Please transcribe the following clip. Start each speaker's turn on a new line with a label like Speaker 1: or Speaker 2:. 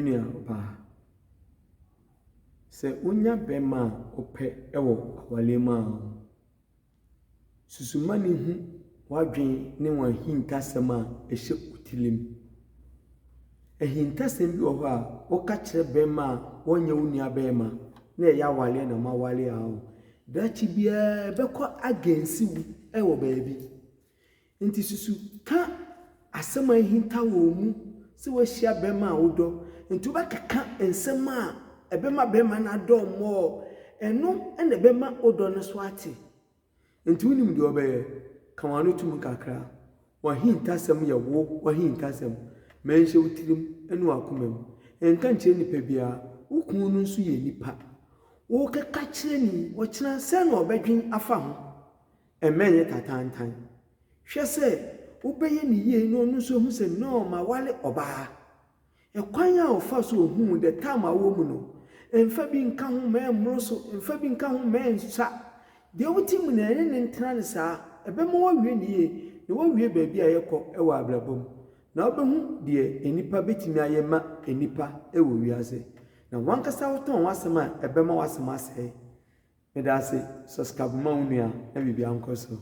Speaker 1: menua ba se unya bema ope ewo awale ma susuma ne hu wadwen ne wan hintasem a ehye utilim ehintasem bi oho a woka kire bema a wonye unia bema na eya wale na ma wale a dachi bia beko agensi wu ewo baabi nti susu ka asema hinta wo mu se wo hia bema a wodo nti ba keka ensema a ebema bema na do mo eno ene bema odo no so ate nti unim de obaye kawano tum kakra wa hintasem ye wo wa hintasem menhye utirim enu akomam enka nche nipa bia ukun no nso ye nipa wo keka kire ni wo kina se na obedwen afa ho emenye tatantan hwe se ubeye ni ye no nso hu se no ma wale oba ekwan a ofa so hu the time a wo mu no emfa bi nka ho ma emro so emfa bi nka ho ma ensa de wotim na ene ntena ne saa ebema wo wie ni ye ne wo wie baabi a yekọ ewa abrabom na obehu de enipa betimi ayema enipa ewo wiase na wankasa woton wasema ebema wasema ase medase subscribe ma unua na bibia nkoso